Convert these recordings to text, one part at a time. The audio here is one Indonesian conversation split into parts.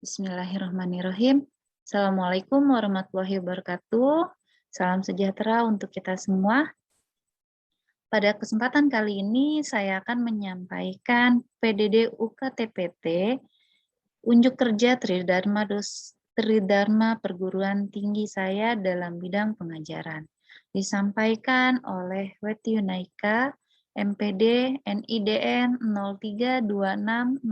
Bismillahirrahmanirrahim. Assalamualaikum warahmatullahi wabarakatuh. Salam sejahtera untuk kita semua. Pada kesempatan kali ini saya akan menyampaikan PDD UKTPT, unjuk kerja Tridharma Perguruan Tinggi saya dalam bidang pengajaran. Disampaikan oleh Weti Yunaika, MPD NIDN 0326098702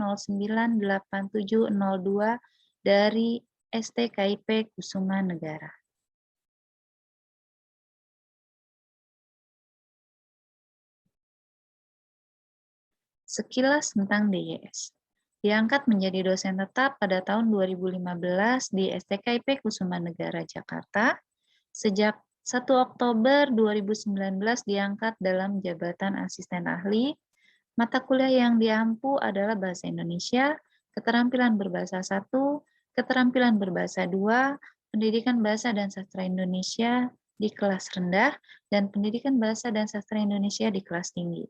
dari STKIP Kusuma Negara. Sekilas tentang DYS. Diangkat menjadi dosen tetap pada tahun 2015 di STKIP Kusuma Negara, Jakarta. Sejak 1 Oktober 2019 diangkat dalam jabatan asisten ahli. Mata kuliah yang diampu adalah Bahasa Indonesia, Keterampilan Berbahasa 1, Keterampilan Berbahasa 2, Pendidikan Bahasa dan Sastra Indonesia di kelas rendah, dan Pendidikan Bahasa dan Sastra Indonesia di kelas tinggi.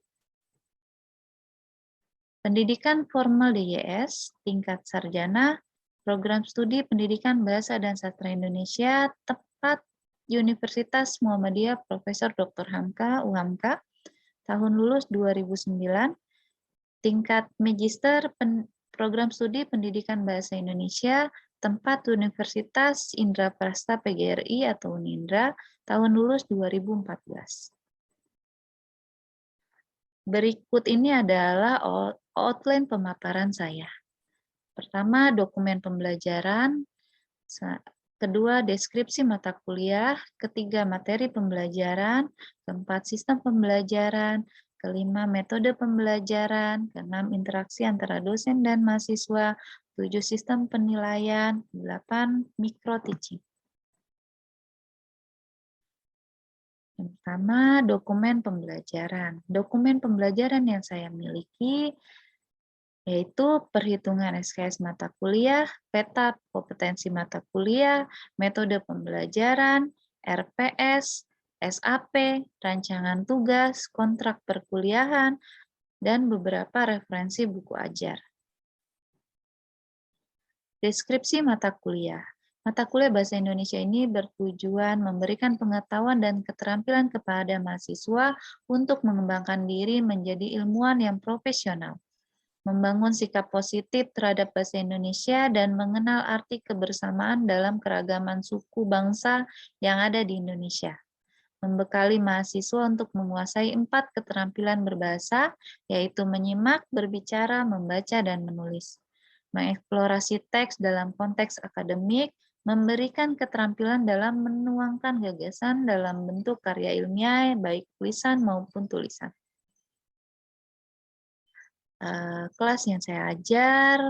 Pendidikan formal DYS, tingkat sarjana, program studi Pendidikan Bahasa dan Sastra Indonesia, tepat Universitas Muhammadiyah Profesor Dr. Hamka, UHAMKA, tahun lulus 2009, tingkat magister program studi Pendidikan Bahasa Indonesia, tempat Universitas Indraprasta PGRI atau Unindra, tahun lulus 2014. Berikut ini adalah outline pemaparan saya. Pertama, dokumen pembelajaran. Kedua, deskripsi mata kuliah. Ketiga, materi pembelajaran. Keempat, sistem pembelajaran. Kelima, metode pembelajaran. Keenam, interaksi antara dosen dan mahasiswa. 7, sistem penilaian. 8, micro teaching. Yang pertama, dokumen pembelajaran. Dokumen pembelajaran yang saya miliki yaitu perhitungan SKS mata kuliah, peta kompetensi mata kuliah, metode pembelajaran, RPS, SAP, rancangan tugas, kontrak perkuliahan, dan beberapa referensi buku ajar. Deskripsi mata kuliah. Mata kuliah Bahasa Indonesia ini bertujuan memberikan pengetahuan dan keterampilan kepada mahasiswa untuk mengembangkan diri menjadi ilmuwan yang profesional, membangun sikap positif terhadap bahasa Indonesia, dan mengenal arti kebersamaan dalam keragaman suku bangsa yang ada di Indonesia. Membekali mahasiswa untuk menguasai 4 keterampilan berbahasa, yaitu menyimak, berbicara, membaca, dan menulis. Mengeksplorasi teks dalam konteks akademik, memberikan keterampilan dalam menuangkan gagasan dalam bentuk karya ilmiah, baik tulisan maupun tulisan. Kelas yang saya ajar,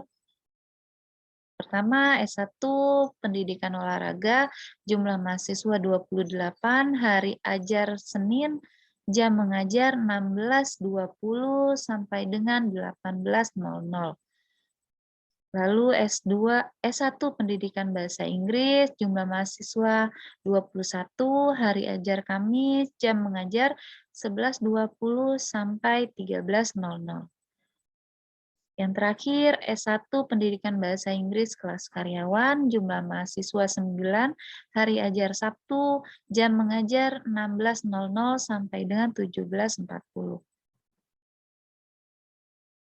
pertama S1 Pendidikan Olahraga, jumlah mahasiswa 28, hari ajar Senin, jam mengajar 16.20 sampai dengan 18.00. Lalu S1 Pendidikan Bahasa Inggris, jumlah mahasiswa 21, hari ajar Kamis, jam mengajar 11.20 sampai 13.00. Yang terakhir, S1 Pendidikan Bahasa Inggris kelas karyawan, jumlah mahasiswa 9, hari ajar Sabtu, jam mengajar 16.00 sampai dengan 17.40.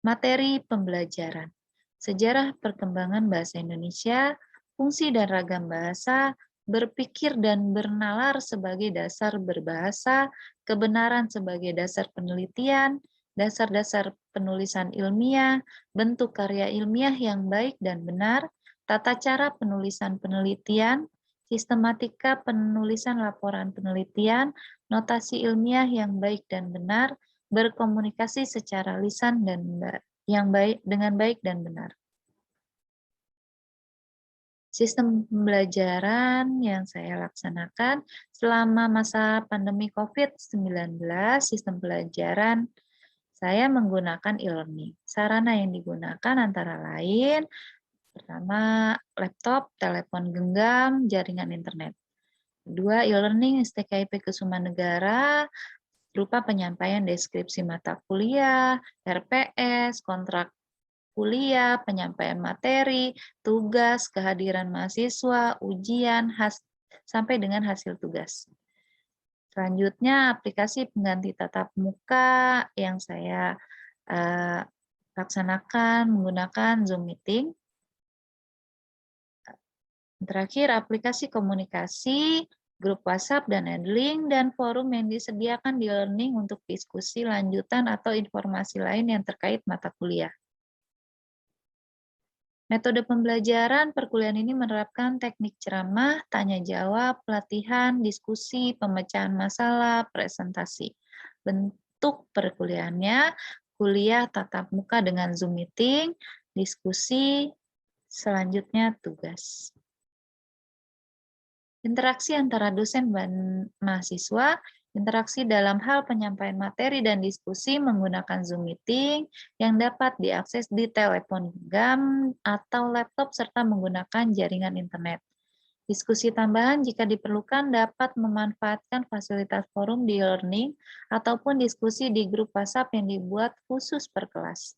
Materi pembelajaran. Sejarah perkembangan bahasa Indonesia, fungsi dan ragam bahasa, berpikir dan bernalar sebagai dasar berbahasa, kebenaran sebagai dasar penelitian, dasar-dasar penulisan ilmiah, bentuk karya ilmiah yang baik dan benar, tata cara penulisan penelitian, sistematika penulisan laporan penelitian, notasi ilmiah yang baik dan benar, berkomunikasi secara lisan dan dengan baik dan benar. Sistem pembelajaran yang saya laksanakan selama masa pandemi COVID-19, sistem pelajaran saya menggunakan e-learning. Sarana yang digunakan antara lain, pertama, laptop, telepon genggam, jaringan internet. Kedua, e-learning STKIP Kusuma Negara, berupa penyampaian deskripsi mata kuliah, RPS, kontrak kuliah, penyampaian materi, tugas, kehadiran mahasiswa, ujian, sampai dengan hasil tugas. Selanjutnya, aplikasi pengganti tatap muka yang saya laksanakan menggunakan Zoom Meeting. Terakhir, aplikasi komunikasi, grup WhatsApp dan Edlink, dan forum yang disediakan di Learning untuk diskusi lanjutan atau informasi lain yang terkait mata kuliah. Metode pembelajaran perkuliahan ini menerapkan teknik ceramah, tanya jawab, pelatihan, diskusi, pemecahan masalah, presentasi. Bentuk perkuliahannya, kuliah tatap muka dengan Zoom Meeting, diskusi, selanjutnya tugas. Interaksi antara dosen dan mahasiswa, interaksi dalam hal penyampaian materi dan diskusi menggunakan Zoom Meeting yang dapat diakses di telepon genggam atau laptop serta menggunakan jaringan internet. Diskusi tambahan jika diperlukan dapat memanfaatkan fasilitas forum di Learning ataupun diskusi di grup WhatsApp yang dibuat khusus per kelas.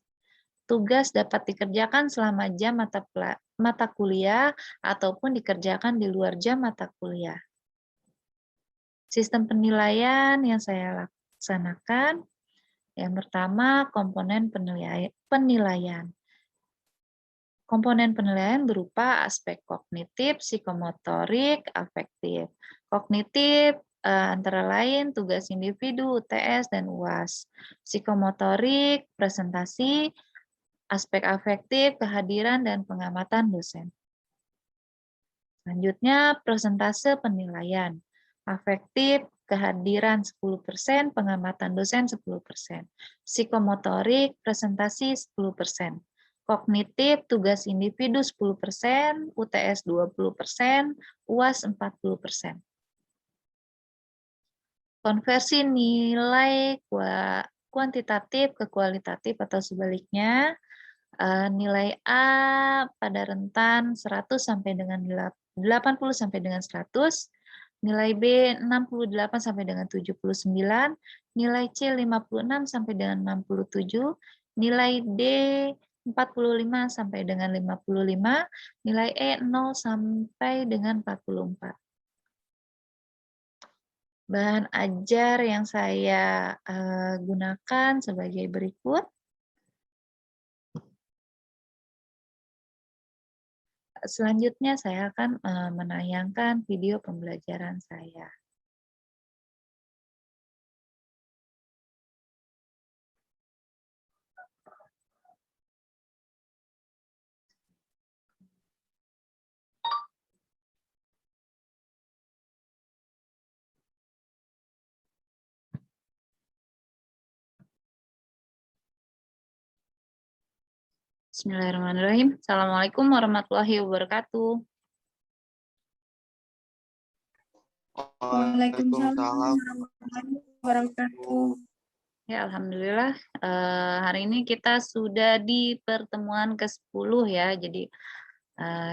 Tugas dapat dikerjakan selama jam mata kuliah ataupun dikerjakan di luar jam mata kuliah. Sistem penilaian yang saya laksanakan, yang pertama komponen penilaian. Komponen penilaian berupa aspek kognitif, psikomotorik, afektif. Kognitif antara lain tugas individu, UTS, dan UAS. Psikomotorik, presentasi, aspek afektif, kehadiran, dan pengamatan dosen. Selanjutnya, persentase penilaian. Afektif, kehadiran 10%, pengamatan dosen 10%. Psikomotorik, presentasi 10%. Kognitif, tugas individu 10%, UTS 20%, UAS 40%. Konversi nilai kuantitatif ke kualitatif atau sebaliknya, nilai A pada rentan 100 sampai dengan 80 sampai dengan 100, nilai B 68 sampai dengan 79, nilai C 56 sampai dengan 67, nilai D 45 sampai dengan 55, nilai E 0 sampai dengan 44. Bahan ajar yang saya gunakan sebagai berikut. Selanjutnya saya akan menayangkan video pembelajaran saya. Bismillahirrahmanirrahim. Assalamualaikum warahmatullahi wabarakatuh. Waalaikumsalam warahmatullahi wabarakatuh. Ya, alhamdulillah. Hari ini kita sudah di pertemuan ke-10 ya. Jadi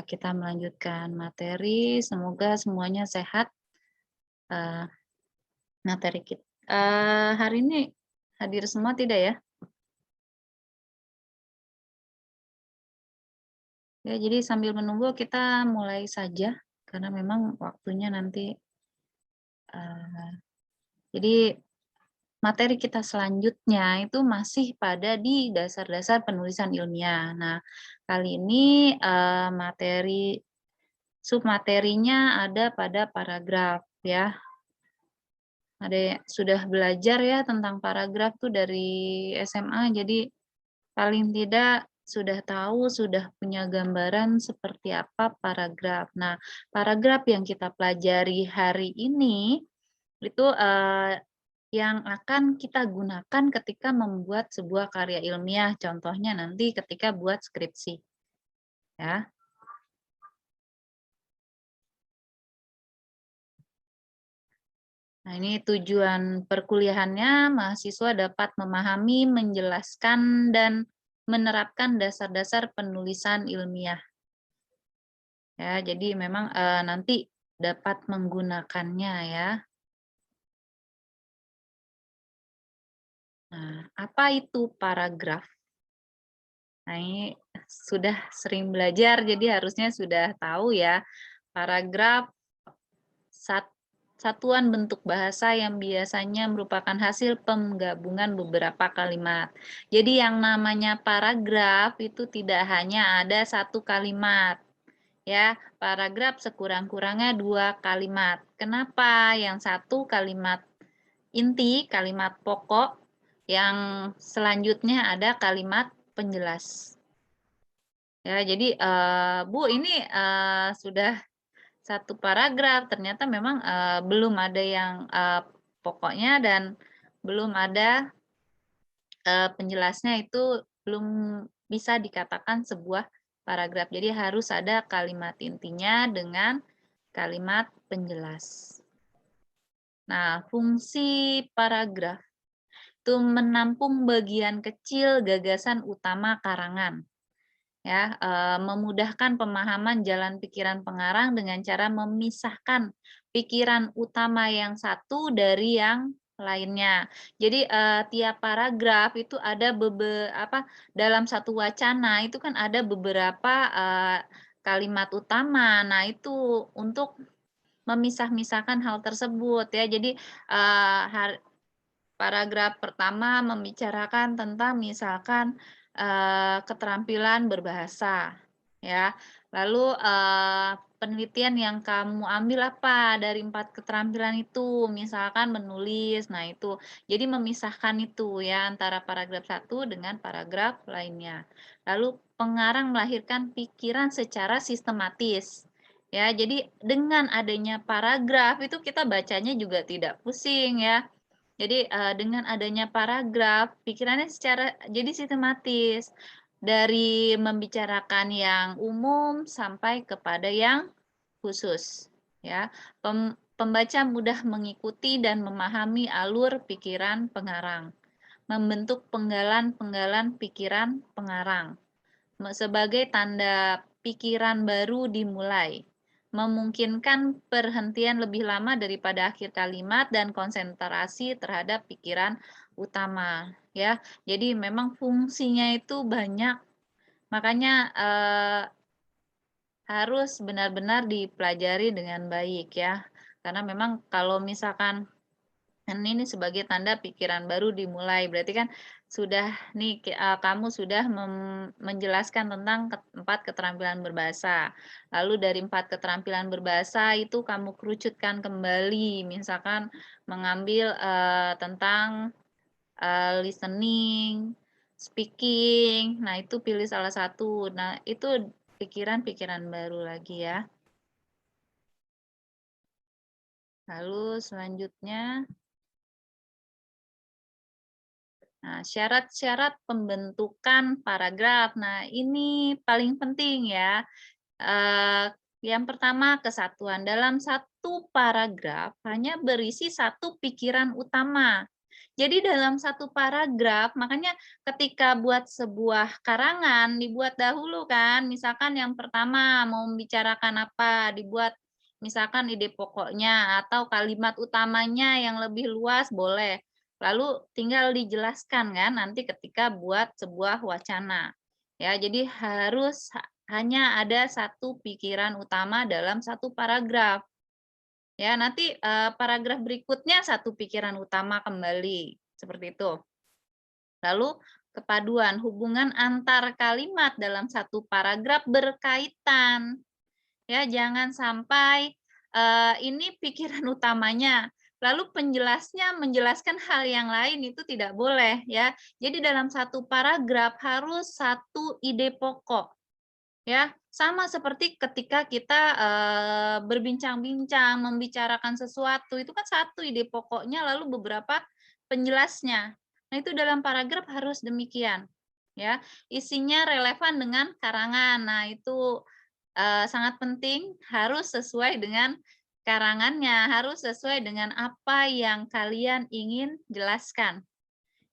kita melanjutkan materi. Semoga semuanya sehat. Materi kita hari ini hadir semua tidak ya? Ya, jadi sambil menunggu kita mulai saja karena memang waktunya nanti. Jadi materi kita selanjutnya itu masih pada di dasar-dasar penulisan ilmiah. Nah, kali ini submaterinya ada pada paragraf ya. Ada sudah belajar ya tentang paragraf tuh dari SMA, jadi paling tidak sudah tahu, sudah punya gambaran seperti apa paragraf. Nah, paragraf yang kita pelajari hari ini itu yang akan kita gunakan ketika membuat sebuah karya ilmiah, contohnya nanti ketika buat skripsi. Ya. Nah, ini tujuan perkuliahannya, mahasiswa dapat memahami, menjelaskan, dan menerapkan dasar-dasar penulisan ilmiah. Ya, jadi memang nanti dapat menggunakannya ya. Nah, apa itu paragraf? Nah, ini sudah sering belajar, jadi harusnya sudah tahu ya, paragraf satuan bentuk bahasa yang biasanya merupakan hasil penggabungan beberapa kalimat. Jadi yang namanya paragraf itu tidak hanya ada satu kalimat, ya. Paragraf sekurang-kurangnya 2 kalimat. Kenapa? Yang satu kalimat inti, kalimat pokok, yang selanjutnya ada kalimat penjelas. Ya, jadi, Bu, ini, sudah satu paragraf, ternyata memang, belum ada yang, pokoknya dan belum ada, penjelasnya itu belum bisa dikatakan sebuah paragraf. Jadi harus ada kalimat intinya dengan kalimat penjelas. Nah, fungsi paragraf itu menampung bagian kecil gagasan utama karangan. Ya, memudahkan pemahaman jalan pikiran pengarang dengan cara memisahkan pikiran utama yang satu dari yang lainnya. Jadi, tiap paragraf itu ada dalam satu wacana itu kan ada beberapa, kalimat utama. Nah, itu untuk memisah-misahkan hal tersebut ya. Jadi, eee, har paragraf pertama membicarakan tentang misalkan, keterampilan berbahasa, ya. Lalu, penelitian yang kamu ambil apa dari 4 keterampilan itu? Misalkan menulis, nah itu. Jadi memisahkan itu ya, antara paragraf satu dengan paragraf lainnya. Lalu pengarang melahirkan pikiran secara sistematis. Ya, jadi dengan adanya paragraf itu kita bacanya juga tidak pusing ya. Jadi, dengan adanya paragraf, pikirannya jadi sistematis, dari membicarakan yang umum sampai kepada yang khusus, ya. Pembaca mudah mengikuti dan memahami alur pikiran pengarang, membentuk penggalan-penggalan pikiran pengarang sebagai tanda pikiran baru dimulai, memungkinkan perhentian lebih lama daripada akhir kalimat dan konsentrasi terhadap pikiran utama, ya. Jadi memang fungsinya itu banyak, makanya, harus benar-benar dipelajari dengan baik ya. Karena memang kalau misalkan ini sebagai tanda pikiran baru dimulai, berarti kan sudah nih kamu sudah menjelaskan tentang 4 keterampilan berbahasa. Lalu dari 4 keterampilan berbahasa itu kamu kerucutkan kembali, misalkan mengambil, tentang, listening, speaking, nah itu pilih salah satu. Nah itu pikiran-pikiran baru lagi ya. Lalu selanjutnya, nah, syarat-syarat pembentukan paragraf. Nah, ini paling penting ya. Eee, yang pertama kesatuan. Dalam satu paragraf hanya berisi satu pikiran utama. Jadi dalam satu paragraf, makanya ketika buat sebuah karangan dibuat dahulu kan, misalkan yang pertama mau membicarakan apa, dibuat misalkan ide pokoknya atau kalimat utamanya yang lebih luas boleh. Lalu tinggal dijelaskan kan nanti ketika buat sebuah wacana. Ya, jadi harus hanya ada satu pikiran utama dalam satu paragraf. Ya, nanti, paragraf berikutnya satu pikiran utama kembali, seperti itu. Lalu kepaduan, hubungan antar kalimat dalam satu paragraf berkaitan. Ya, jangan sampai, ini pikiran utamanya, lalu penjelasnya menjelaskan hal yang lain, itu tidak boleh ya. Jadi dalam satu paragraf harus satu ide pokok. Ya, sama seperti ketika kita, berbincang-bincang, membicarakan sesuatu, itu kan satu ide pokoknya, lalu beberapa penjelasnya. Nah, itu dalam paragraf harus demikian, ya. Isinya relevan dengan karangan. Nah, itu, sangat penting, harus sesuai dengan karangannya, harus sesuai dengan apa yang kalian ingin jelaskan.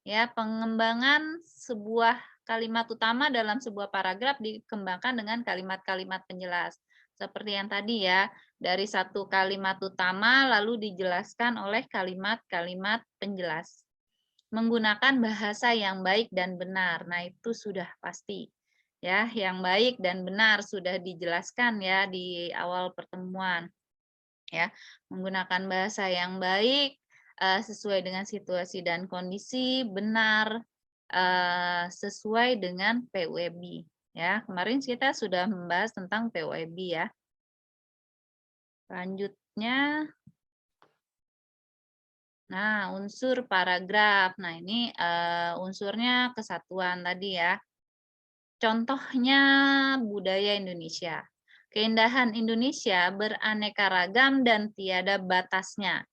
Ya, pengembangan sebuah kalimat utama dalam sebuah paragraf dikembangkan dengan kalimat-kalimat penjelas. Seperti yang tadi ya, dari satu kalimat utama lalu dijelaskan oleh kalimat-kalimat penjelas. Menggunakan bahasa yang baik dan benar. Nah, itu sudah pasti. Ya, yang baik dan benar sudah dijelaskan ya di awal pertemuan. Ya, menggunakan bahasa yang baik sesuai dengan situasi dan kondisi, benar sesuai dengan PUEB. Ya, kemarin kita sudah membahas tentang PUEB ya. Selanjutnya, nah unsur paragraf. Nah ini unsurnya kesatuan tadi ya. Contohnya budaya Indonesia. Keindahan Indonesia beraneka ragam dan tiada batasnya.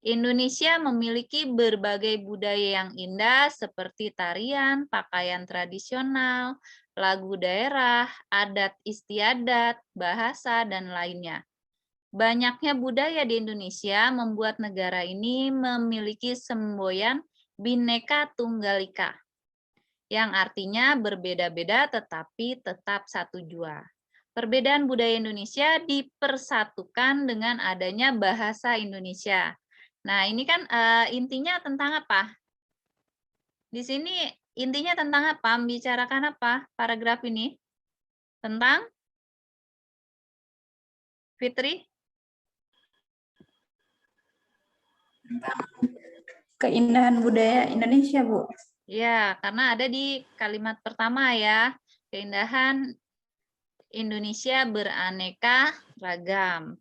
Indonesia memiliki berbagai budaya yang indah seperti tarian, pakaian tradisional, lagu daerah, adat istiadat, bahasa, dan lainnya. Banyaknya budaya di Indonesia membuat negara ini memiliki semboyan Bhinneka Tunggal Ika, yang artinya berbeda-beda tetapi tetap satu jua. Perbedaan budaya Indonesia dipersatukan dengan adanya bahasa Indonesia. Nah, ini kan intinya tentang apa? Di sini intinya tentang apa? Membicarakan apa paragraf ini? Tentang Fitri? Keindahan budaya Indonesia, Bu. Ya, karena ada di kalimat pertama ya, keindahan Indonesia beraneka ragam.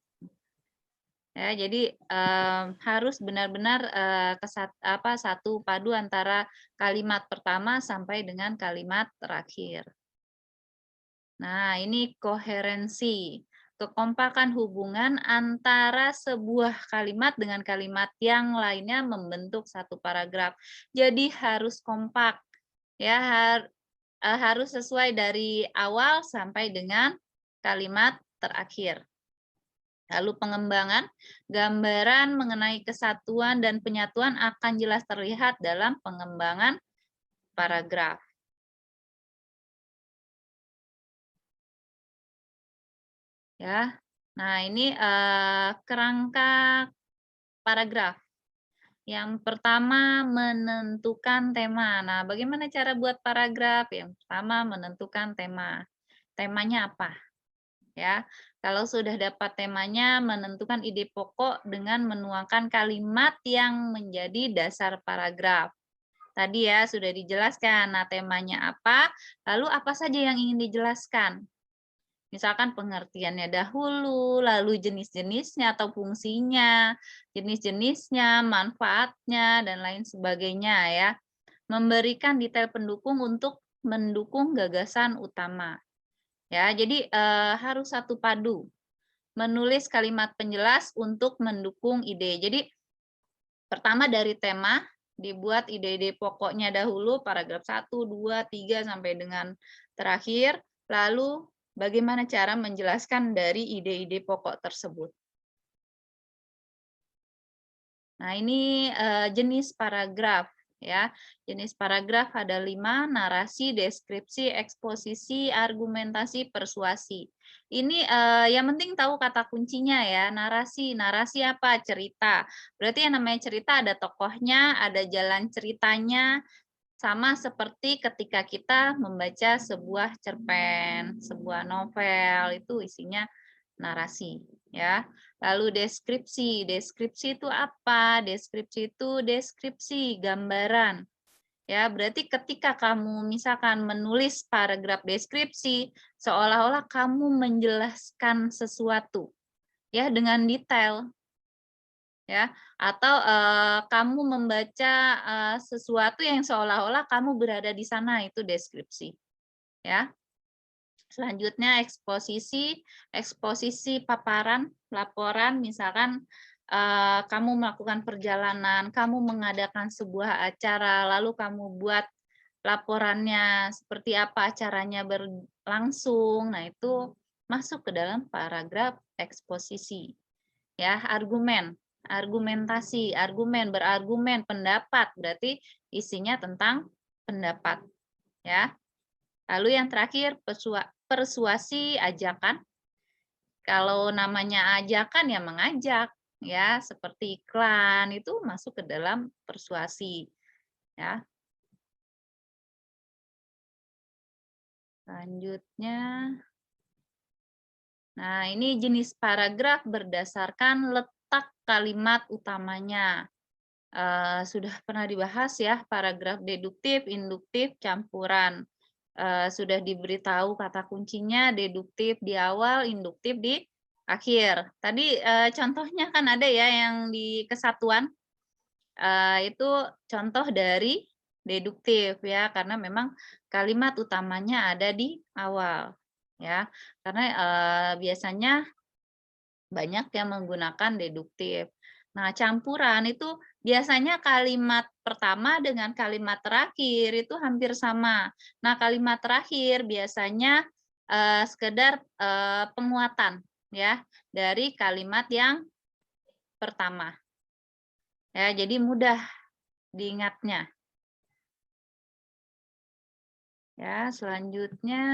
Ya, jadi harus benar-benar satu padu antara kalimat pertama sampai dengan kalimat terakhir. Nah, ini koherensi, kekompakan hubungan antara sebuah kalimat dengan kalimat yang lainnya membentuk satu paragraf. Jadi harus kompak, ya harus sesuai dari awal sampai dengan kalimat terakhir. Lalu pengembangan, gambaran mengenai kesatuan dan penyatuan akan jelas terlihat dalam pengembangan paragraf. Ya, nah ini kerangka paragraf. Yang pertama menentukan tema. Nah, bagaimana cara buat paragraf? Yang pertama menentukan tema. Temanya apa? Ya, kalau sudah dapat temanya, menentukan ide pokok dengan menuangkan kalimat yang menjadi dasar paragraf. Tadi ya sudah dijelaskan. Nah, temanya apa? Lalu apa saja yang ingin dijelaskan? Misalkan pengertiannya dahulu, lalu jenis-jenisnya atau fungsinya, jenis-jenisnya, manfaatnya, dan lain sebagainya ya. Memberikan detail pendukung untuk mendukung gagasan utama. Ya, jadi harus satu padu. Menulis kalimat penjelas untuk mendukung ide. Jadi pertama dari tema, dibuat ide-ide pokoknya dahulu, paragraf 1, 2, 3, sampai dengan terakhir. Lalu bagaimana cara menjelaskan dari ide-ide pokok tersebut. Nah, ini jenis paragraf. Ya, jenis paragraf ada 5, narasi, deskripsi, eksposisi, argumentasi, persuasi. Ini yang penting tahu kata kuncinya ya, narasi. Narasi apa? Cerita. Berarti yang namanya cerita ada tokohnya, ada jalan ceritanya, sama seperti ketika kita membaca sebuah cerpen, sebuah novel, itu isinya narasi ya. Lalu deskripsi. Deskripsi itu apa? Deskripsi itu deskripsi gambaran. Ya, berarti ketika kamu misalkan menulis paragraf deskripsi, seolah-olah kamu menjelaskan sesuatu ya dengan detail. Ya, atau kamu membaca sesuatu yang seolah-olah kamu berada di sana, itu deskripsi. Ya. Selanjutnya eksposisi, eksposisi paparan, laporan, misalkan kamu melakukan perjalanan, kamu mengadakan sebuah acara, lalu kamu buat laporannya seperti apa acaranya berlangsung. Nah, itu masuk ke dalam paragraf eksposisi. Ya, argumen, argumentasi, argumen, berargumen, pendapat, berarti isinya tentang pendapat. Ya. Lalu yang terakhir persuasi, ajakan. Kalau namanya ajakan ya mengajak, ya seperti iklan itu masuk ke dalam persuasi, ya. Selanjutnya, nah ini jenis paragraf berdasarkan letak kalimat utamanya. Sudah pernah dibahas ya, paragraf deduktif, induktif, campuran. Sudah diberitahu kata kuncinya, deduktif di awal, induktif di akhir. Tadi contohnya kan ada ya yang di kesatuan, itu contoh dari deduktif ya, karena memang kalimat utamanya ada di awal ya, karena biasanya banyak yang menggunakan deduktif. Nah, campuran itu biasanya kalimat pertama dengan kalimat terakhir itu hampir sama. Nah, kalimat terakhir biasanya sekedar penguatan ya dari kalimat yang pertama. Ya, jadi mudah diingatnya. Ya, selanjutnya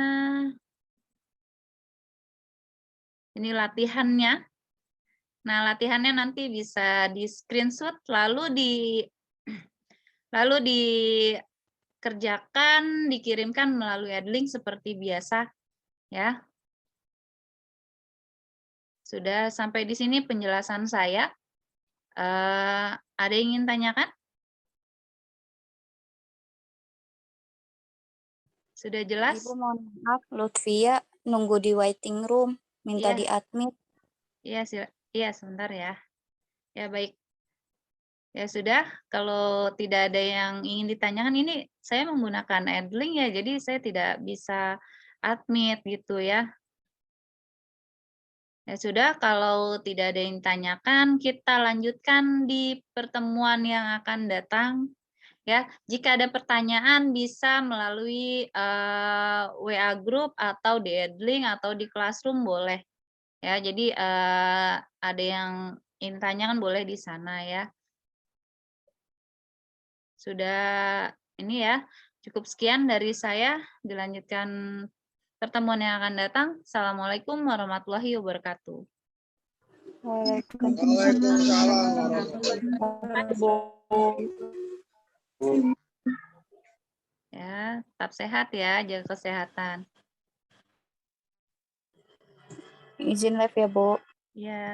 ini latihannya. Nah, latihannya nanti bisa di screenshot lalu dikerjakan, dikirimkan melalui Adlink seperti biasa ya. Sudah sampai di sini penjelasan saya. Ada yang ingin tanyakan? Sudah jelas? Ibu mohon maaf, Lutfia nunggu di waiting room, minta Iya, di-admit. iya sebentar ya. Ya baik. Ya sudah, kalau tidak ada yang ingin ditanyakan, ini saya menggunakan Adlink ya, jadi saya tidak bisa admit gitu ya. Ya sudah, kalau tidak ada yang ditanyakan, kita lanjutkan di pertemuan yang akan datang. Ya, jika ada pertanyaan bisa melalui WA group atau di Adlink atau di Classroom boleh. Ya, jadi ada yang ingin tanyakan boleh di sana ya. Sudah ini ya, cukup sekian dari saya. Dilanjutkan pertemuan yang akan datang. Assalamualaikum warahmatullahi wabarakatuh. Waalaikumsalam warahmatullahi Ya, tetap sehat ya, jaga kesehatan. Izin live ya, Bu. Ya.